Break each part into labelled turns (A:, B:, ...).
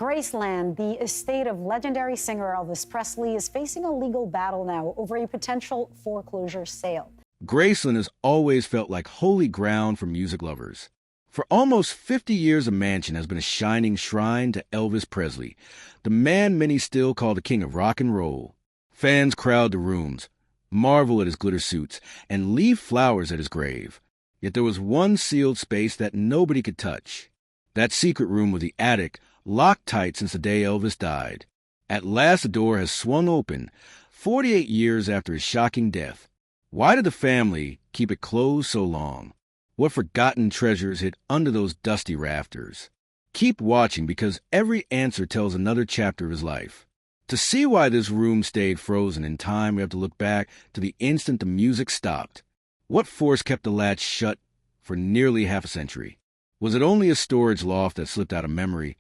A: Graceland, the estate of legendary singer Elvis Presley, is facing a legal battle now over a potential foreclosure sale.
B: Graceland has always felt like holy ground for music lovers. For almost 50 years, a mansion has been a shining shrine to Elvis Presley, the man many still call the king of rock and roll. Fans crowd the rooms, marvel at his glitter suits, and leave flowers at his grave. Yet there was one sealed space that nobody could touch. That secret room was the attic, locked tight since the day Elvis died. At last the door has swung open, 48 years after his shocking death. Why did the family keep it closed so long? What forgotten treasures hid under those dusty rafters? Keep watching, because every answer tells another chapter of his life. To see why this room stayed frozen in time, we have to look back to the instant the music stopped. What force kept the latch shut for nearly half a century? Was it only a storage loft that slipped out of memory,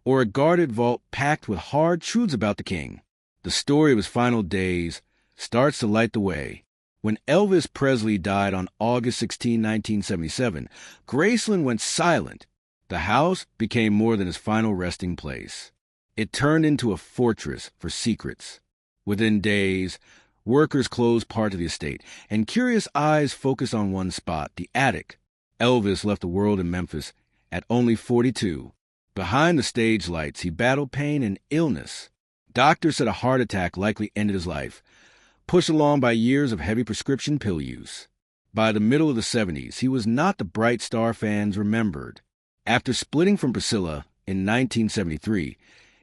B: or a guarded vault packed with hard truths about the king? The story of his final days starts to light the way. When Elvis Presley died on August 16, 1977, Graceland went silent. The house became more than his final resting place. It turned into a fortress for secrets. Within days, workers closed part of the estate, and curious eyes focused on one spot, the attic. Elvis left the world in Memphis at only 42. Behind the stage lights, he battled pain and illness. Doctors said a heart attack likely ended his life, pushed along by years of heavy prescription pill use. By the middle of the 70s, he was not the bright star fans remembered. After splitting from Priscilla in 1973,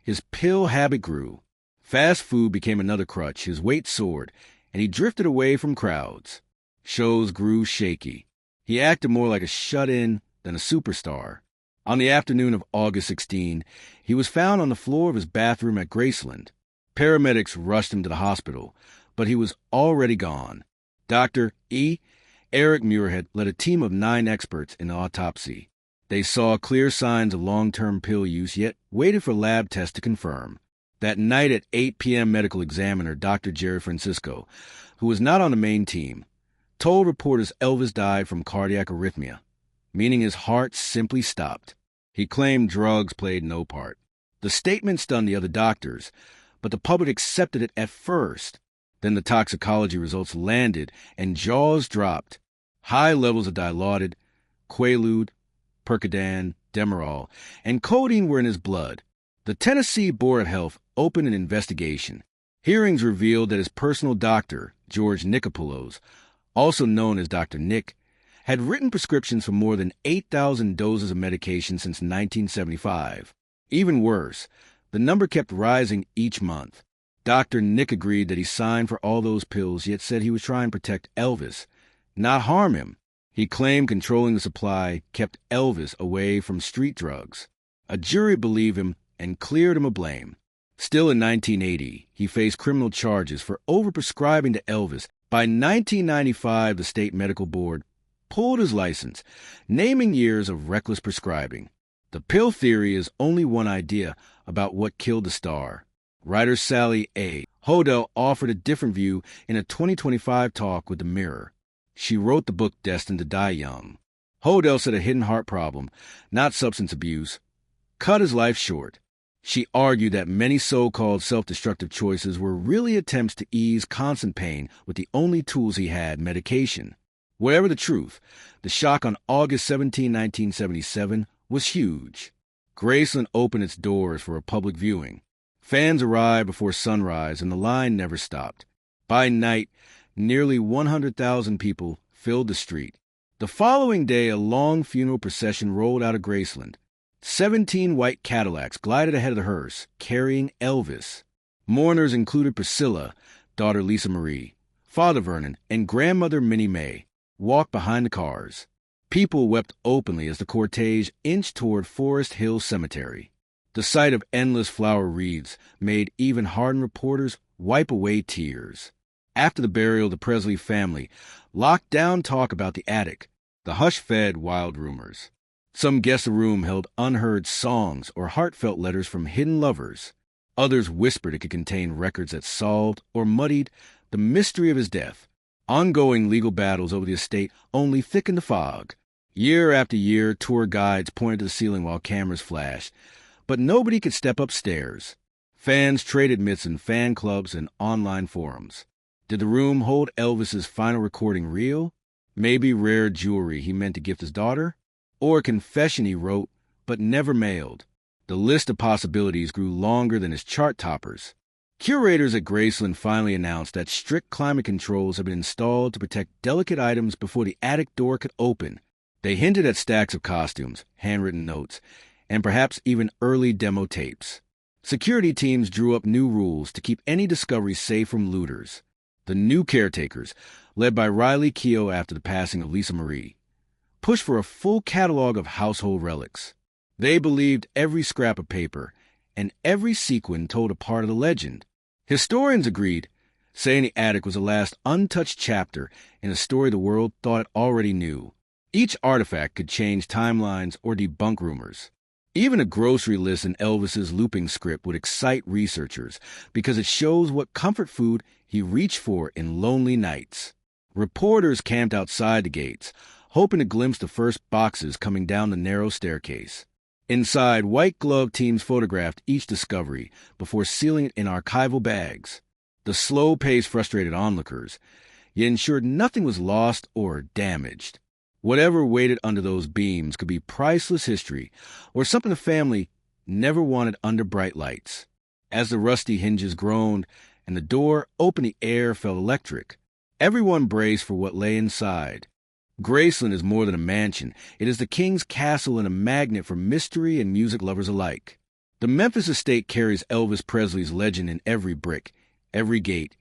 B: his pill habit grew. Fast food became another crutch, his weight soared, and he drifted away from crowds. Shows grew shaky. He acted more like a shut-in than a superstar. On the afternoon of August 16, he was found on the floor of his bathroom at Graceland. Paramedics rushed him to the hospital, but he was already gone. Dr. Eric Muirhead led a team of 9 experts in the autopsy. They saw clear signs of long-term pill use, yet waited for lab tests to confirm. That night at 8 p.m., medical examiner Dr. Jerry Francisco, who was not on the main team, told reporters Elvis died from cardiac arrhythmia, meaning his heart simply stopped. He claimed drugs played no part. The statement stunned the other doctors, but the public accepted it at first. Then the toxicology results landed, and jaws dropped. High levels of Dilaudid, Quaalude, Percodan, Demerol, and codeine were in his blood. The Tennessee Board of Health opened an investigation. Hearings revealed that his personal doctor, George Nicopolos, also known as Dr. Nick, had written prescriptions for more than 8,000 doses of medication since 1975. Even worse, the number kept rising each month. Dr. Nick agreed that he signed for all those pills, yet said he was trying to protect Elvis, not harm him. He claimed controlling the supply kept Elvis away from street drugs. A jury believed him and cleared him of blame. Still in 1980, he faced criminal charges for overprescribing to Elvis. By 1995, the state medical board pulled his license, naming years of reckless prescribing. The pill theory is only one idea about what killed the star. Writer Sally A. Hodel offered a different view in a 2025 talk with The Mirror. She wrote the book Destined to Die Young. Hodel said a hidden heart problem, not substance abuse, cut his life short. She argued that many so-called self-destructive choices were really attempts to ease constant pain with the only tools he had, medication. Whatever the truth, the shock on August 17, 1977 was huge. Graceland opened its doors for a public viewing. Fans arrived before sunrise, and the line never stopped. By night, nearly 100,000 people filled the street. The following day, a long funeral procession rolled out of Graceland. 17 white Cadillacs glided ahead of the hearse, carrying Elvis. Mourners included Priscilla, daughter Lisa Marie, father Vernon, and grandmother Minnie Mae, walked behind the cars. People wept openly as the cortege inched toward Forest Hill Cemetery. The sight of endless flower wreaths made even hardened reporters wipe away tears. After the burial, the Presley family locked down talk about the attic. The hush fed wild rumors. Some guessed the room held unheard songs or heartfelt letters from hidden lovers. Others whispered it could contain records that solved or muddied the mystery of his death. Ongoing legal battles over the estate only thickened the fog. Year after year, tour guides pointed to the ceiling while cameras flashed, but nobody could step upstairs. Fans traded myths in fan clubs and online forums. Did the room hold Elvis's final recording reel? Maybe rare jewelry he meant to gift his daughter? Or a confession he wrote but never mailed? The list of possibilities grew longer than his chart toppers. Curators at Graceland finally announced that strict climate controls had been installed to protect delicate items before the attic door could open. They hinted at stacks of costumes, handwritten notes, and perhaps even early demo tapes. Security teams drew up new rules to keep any discovery safe from looters. The new caretakers, led by Riley Keough after the passing of Lisa Marie, pushed for a full catalog of household relics. They believed every scrap of paper and every sequin told a part of the legend. Historians agreed, saying the attic was the last untouched chapter in a story the world thought it already knew. Each artifact could change timelines or debunk rumors. Even a grocery list in Elvis's looping script would excite researchers because it shows what comfort food he reached for in lonely nights. Reporters camped outside the gates, hoping to glimpse the first boxes coming down the narrow staircase. Inside, white glove teams photographed each discovery before sealing it in archival bags. The slow pace frustrated onlookers, yet ensured nothing was lost or damaged. Whatever waited under those beams could be priceless history or something the family never wanted under bright lights. As the rusty hinges groaned and the door opened, the air felt electric. Everyone braced for what lay inside. Graceland is more than a mansion. It is the king's castle and a magnet for mystery and music lovers alike. The Memphis estate carries Elvis Presley's legend in every brick, every gate,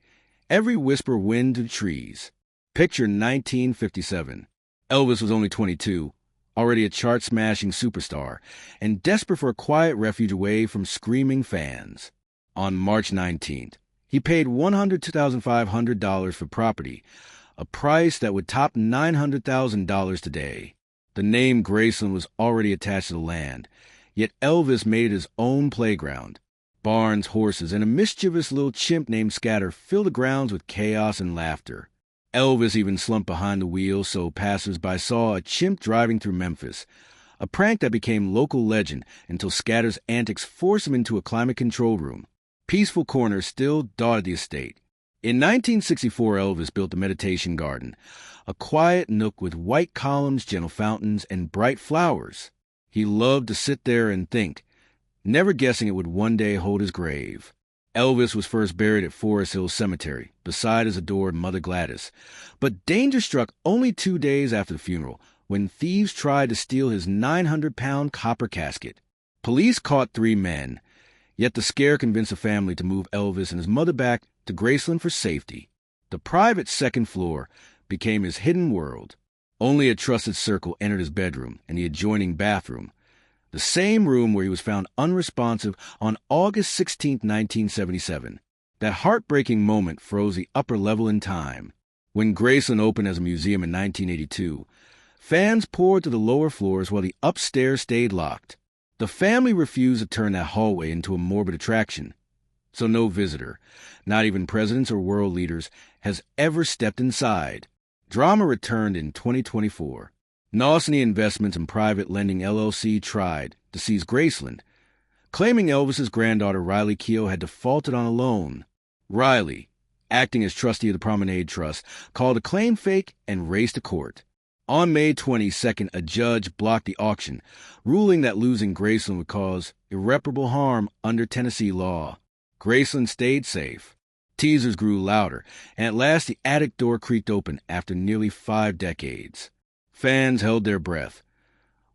B: every whisper wind to the trees. Picture 1957. Elvis was only 22, already a chart-smashing superstar, and desperate for a quiet refuge away from screaming fans. On March 19th, he paid $102,500 for property, a price that would top $900,000 today. The name Graceland was already attached to the land, yet Elvis made it his own playground. Barns, horses, and a mischievous little chimp named Scatter filled the grounds with chaos and laughter. Elvis even slumped behind the wheel so passers-by saw a chimp driving through Memphis, a prank that became local legend until Scatter's antics forced him into a climate control room. Peaceful corners still dotted the estate. In 1964, Elvis built the Meditation Garden, a quiet nook with white columns, gentle fountains, and bright flowers. He loved to sit there and think, never guessing it would one day hold his grave. Elvis was first buried at Forest Hill Cemetery, beside his adored Mother Gladys. But danger struck only 2 days after the funeral, when thieves tried to steal his 900-pound copper casket. Police caught 3 men, yet the scare convinced the family to move Elvis and his mother back to Graceland for safety. The private second floor became his hidden world. Only a trusted circle entered his bedroom and the adjoining bathroom, the same room where he was found unresponsive on August 16, 1977. That heartbreaking moment froze the upper level in time. When Graceland opened as a museum in 1982, fans poured to the lower floors while the upstairs stayed locked. The family refused to turn that hallway into a morbid attraction, so no visitor, not even presidents or world leaders, has ever stepped inside. Drama returned in 2024. Nawsony Investments and Private Lending LLC tried to seize Graceland, claiming Elvis's granddaughter Riley Keough had defaulted on a loan. Riley, acting as trustee of the Promenade Trust, called a claim fake and raced to court. On May 22nd, a judge blocked the auction, ruling that losing Graceland would cause irreparable harm under Tennessee law. Graceland stayed safe. Teasers grew louder, and at last the attic door creaked open after nearly 5 decades. Fans held their breath,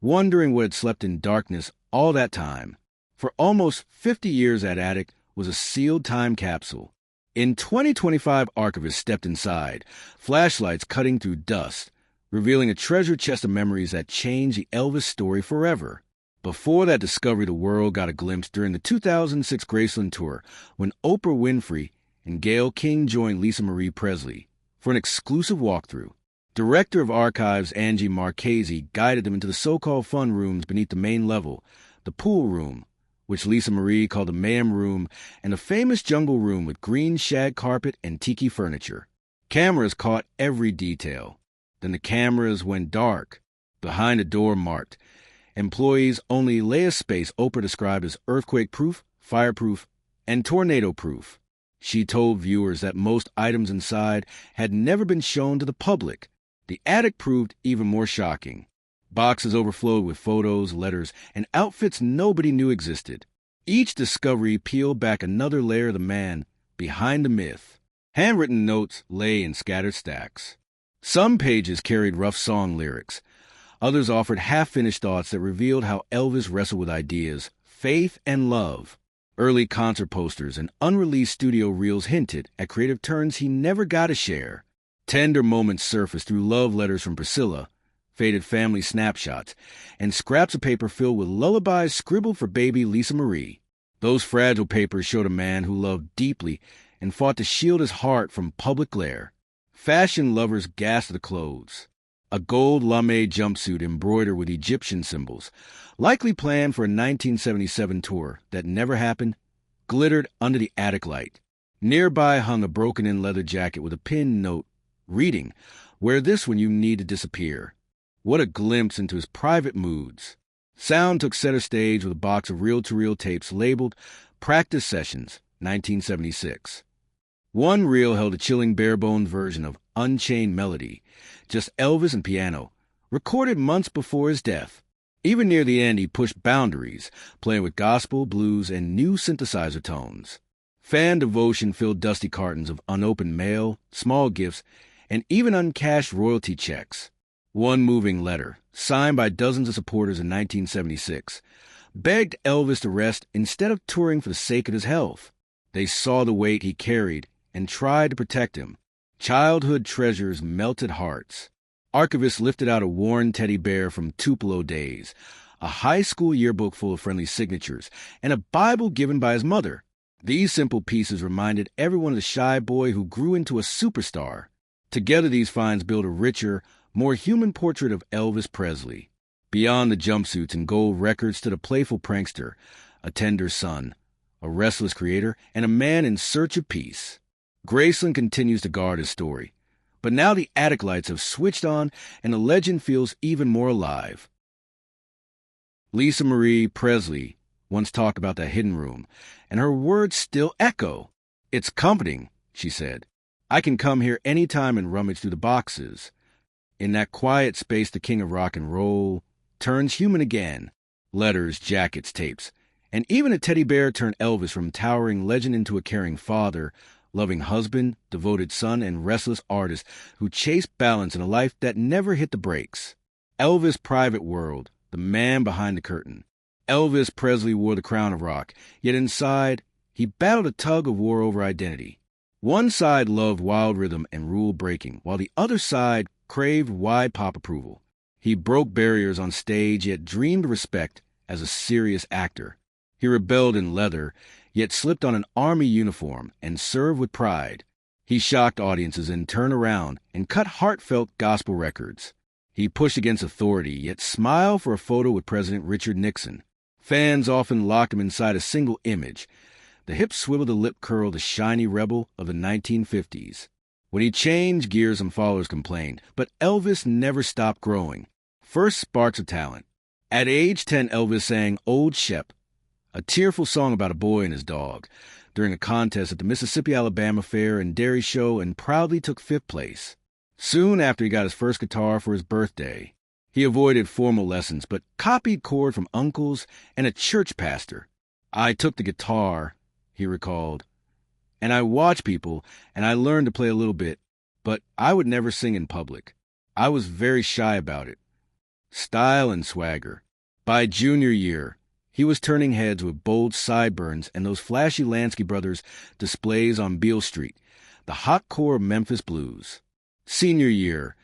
B: wondering what had slept in darkness all that time. For almost 50 years, that attic was a sealed time capsule. In 2025, archivists stepped inside, flashlights cutting through dust, revealing a treasure chest of memories that changed the Elvis story forever. Before that discovery, the world got a glimpse during the 2006 Graceland tour when Oprah Winfrey and Gayle King joined Lisa Marie Presley for an exclusive walkthrough. Director of Archives Angie Marchese guided them into the so-called fun rooms beneath the main level, the pool room, which Lisa Marie called the Mayhem Room, and a famous jungle room with green shag carpet and tiki furniture. Cameras caught every detail. Then the cameras went dark. Behind a door marked Employees only lay a space Oprah described as earthquake-proof, fireproof, and tornado-proof. She told viewers that most items inside had never been shown to the public. The attic proved even more shocking. Boxes overflowed with photos, letters, and outfits nobody knew existed. Each discovery peeled back another layer of the man behind the myth. Handwritten notes lay in scattered stacks. Some pages carried rough song lyrics. Others offered half-finished thoughts that revealed how Elvis wrestled with ideas, faith, and love. Early concert posters and unreleased studio reels hinted at creative turns he never got to share. Tender moments surfaced through love letters from Priscilla, faded family snapshots, and scraps of paper filled with lullabies scribbled for baby Lisa Marie. Those fragile papers showed a man who loved deeply and fought to shield his heart from public glare. Fashion lovers gasped at the clothes. A gold lame jumpsuit embroidered with Egyptian symbols, likely planned for a 1977 tour that never happened, glittered under the attic light. Nearby hung a broken-in leather jacket with a pinned note, reading, "Wear this when you need to disappear." What a glimpse into his private moods. Sound took center stage with a box of reel-to-reel tapes labeled Practice Sessions, 1976. One reel held a chilling bare-bones version of Unchained Melody, just Elvis and piano, recorded months before his death. Even near the end, he pushed boundaries, playing with gospel, blues, and new synthesizer tones. Fan devotion filled dusty cartons of unopened mail, small gifts, and even uncashed royalty checks. One moving letter, signed by dozens of supporters in 1976, begged Elvis to rest instead of touring for the sake of his health. They saw the weight he carried and tried to protect him. Childhood treasures melted hearts. Archivists lifted out a worn teddy bear from Tupelo days, a high school yearbook full of friendly signatures, and a Bible given by his mother. These simple pieces reminded everyone of the shy boy who grew into a superstar. Together, these finds build a richer, more human portrait of Elvis Presley. Beyond the jumpsuits and gold records stood a playful prankster, a tender son, a restless creator, and a man in search of peace. Graceland continues to guard his story, but now the attic lights have switched on and the legend feels even more alive. Lisa Marie Presley once talked about that hidden room, and her words still echo. "It's comforting," she said. "I can come here any time and rummage through the boxes." In that quiet space, the king of rock and roll turns human again. Letters, jackets, tapes, and even a teddy bear turned Elvis from towering legend into a caring father, loving husband, devoted son, and restless artist who chased balance in a life that never hit the brakes. Elvis' private world, the man behind the curtain. Elvis Presley wore the crown of rock, yet inside, he battled a tug of war over identity. One side loved wild rhythm and rule breaking, while the other side craved wide pop approval. He broke barriers on stage, yet dreamed of respect as a serious actor. He rebelled in leather, yet slipped on an army uniform and served with pride. He shocked audiences and turned around and cut heartfelt gospel records. He pushed against authority, yet smiled for a photo with President Richard Nixon. Fans often locked him inside a single image. The hip swivel, the lip curl, the shiny rebel of the 1950s. When he changed gears, some followers complained, but Elvis never stopped growing. First sparks of talent. At age 10, Elvis sang Old Shep, a tearful song about a boy and his dog, during a contest at the Mississippi-Alabama Fair and Dairy Show, and proudly took 5th place. Soon after, he got his first guitar for his birthday. He avoided formal lessons, but copied chords from uncles and a church pastor. "I took the guitar," he recalled, "and I watched people, and I learned to play a little bit, but I would never sing in public. I was very shy about it." Style and swagger. By junior year, he was turning heads with bold sideburns and those flashy Lansky Brothers displays on Beale Street, the hot core of Memphis blues. Senior year,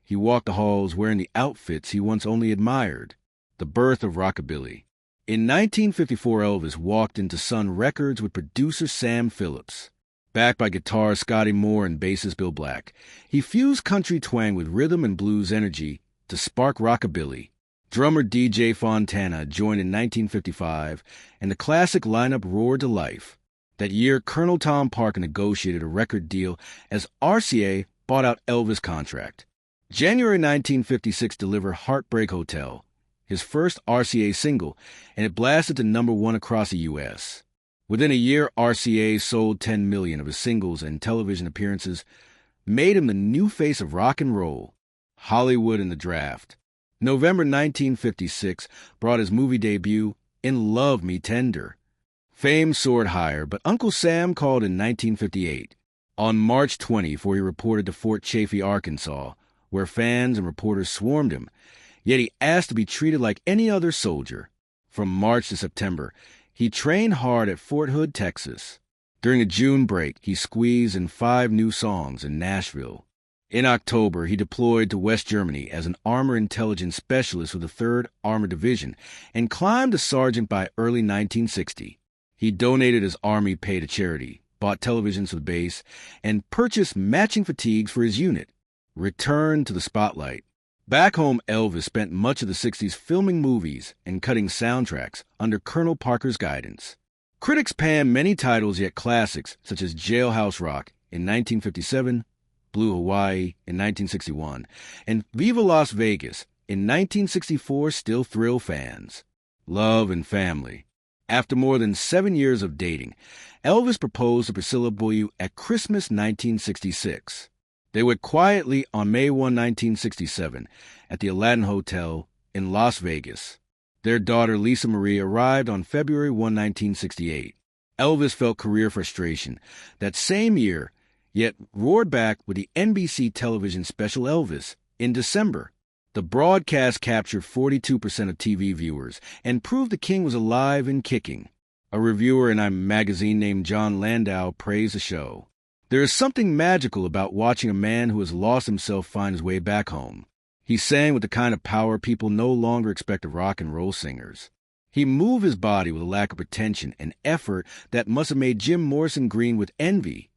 B: he walked the halls wearing the outfits he once only admired, the birth of rockabilly. In 1954, Elvis walked into Sun Records with producer Sam Phillips. Backed by guitarist Scotty Moore and bassist Bill Black, he fused country twang with rhythm and blues energy to spark rockabilly. Drummer DJ Fontana joined in 1955, and the classic lineup roared to life. That year, Colonel Tom Parker negotiated a record deal as RCA bought out Elvis' contract. January 1956 delivered Heartbreak Hotel, his first RCA single, and it blasted to #1 across the U.S. Within a year, RCA sold 10 million of his singles, and television appearances made him the new face of rock and roll. Hollywood in the draft. November 1956 brought his movie debut, In Love Me Tender. Fame soared higher, but Uncle Sam called in 1958. On March 20th, he reported to Fort Chaffee, Arkansas, where fans and reporters swarmed him, yet he asked to be treated like any other soldier. From March to September, he trained hard at Fort Hood, Texas. During a June break, he squeezed in 5 new songs in Nashville. In October, he deployed to West Germany as an armor intelligence specialist with the 3rd Armored Division and climbed to sergeant by early 1960. He donated his army pay to charity, bought televisions for the base, and purchased matching fatigues for his unit. Returned to the spotlight. Back home, Elvis spent much of the 60s filming movies and cutting soundtracks under Colonel Parker's guidance. Critics panned many titles, yet classics such as Jailhouse Rock in 1957, Blue Hawaii in 1961, and Viva Las Vegas in 1964 still thrill fans. Love and family. After more than 7 years of dating, Elvis proposed to Priscilla Beaulieu at Christmas 1966. They wed quietly on May 1, 1967, at the Aladdin Hotel in Las Vegas. Their daughter, Lisa Marie, arrived on February 1, 1968. Elvis felt career frustration that same year, yet roared back with the NBC television special Elvis in December. The broadcast captured 42% of TV viewers and proved the king was alive and kicking. A reviewer in a magazine named John Landau praised the show. There is something magical about watching a man who has lost himself find his way back home. He sang with the kind of power people no longer expect of rock and roll singers. He moved his body with a lack of pretension and effort that must have made Jim Morrison green with envy.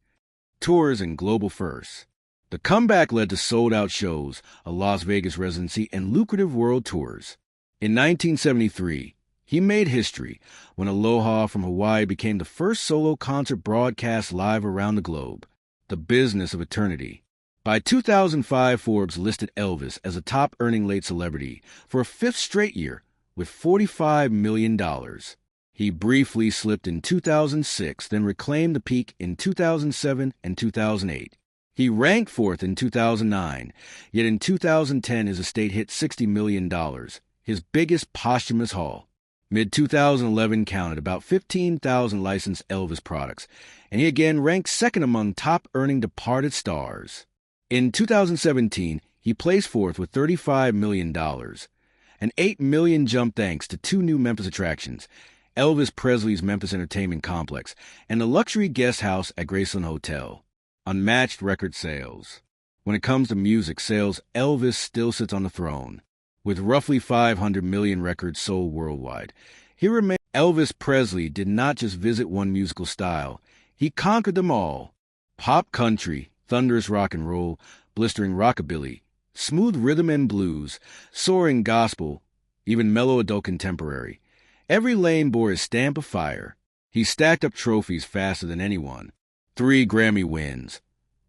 B: Tours and global firsts. The comeback led to sold-out shows, a Las Vegas residency, and lucrative world tours. In 1973, he made history when Aloha from Hawaii became the first solo concert broadcast live around the globe. The Business of Eternity. By 2005, Forbes listed Elvis as a top-earning late celebrity for a 5th straight year with $45 million. He briefly slipped in 2006, then reclaimed the peak in 2007 and 2008. He ranked 4th in 2009, yet in 2010 his estate hit $60 million, his biggest posthumous haul. Mid-2011 counted about 15,000 licensed Elvis products, and he again ranked 2nd among top-earning departed stars. In 2017, he placed 4th with $35 million, an $8 million jump thanks to 2 new Memphis attractions, Elvis Presley's Memphis Entertainment Complex and the luxury guest house at Graceland Hotel. Unmatched record sales. When it comes to music sales, Elvis still sits on the throne. With roughly 500 million records sold worldwide, he remains. Elvis Presley did not just visit one musical style. He conquered them all. Pop country, thunderous rock and roll, blistering rockabilly, smooth rhythm and blues, soaring gospel, even mellow adult contemporary. Every lane bore his stamp of fire. He stacked up trophies faster than anyone. 3 Grammy wins,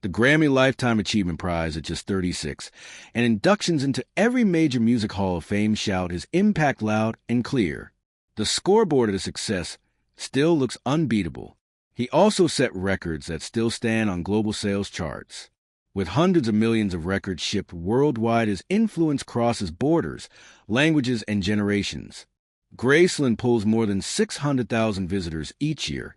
B: the Grammy Lifetime Achievement Prize at just 36, and inductions into every major music hall of fame shout his impact loud and clear. The scoreboard of his success still looks unbeatable. He also set records that still stand on global sales charts. With hundreds of millions of records shipped worldwide, his influence crosses borders, languages, and generations. Graceland pulls more than 600,000 visitors each year,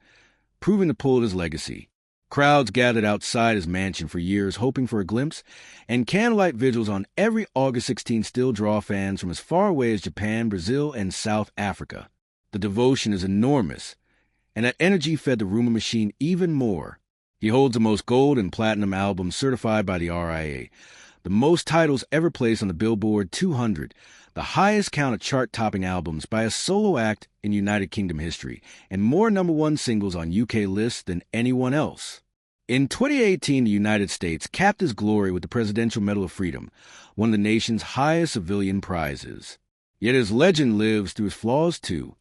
B: proving the pull of his legacy. Crowds gathered outside his mansion for years hoping for a glimpse, and candlelight vigils on every August 16 still draw fans from as far away as Japan, Brazil, and South Africa. The devotion is enormous, and that energy fed the rumor machine even more. He holds the most gold and platinum albums certified by the RIA, the most titles ever placed on the Billboard 200, the highest count of chart-topping albums by a solo act in United Kingdom history, and more #1 singles on UK lists than anyone else. In 2018, the United States capped his glory with the Presidential Medal of Freedom, one of the nation's highest civilian prizes. Yet his legend lives through his flaws, too.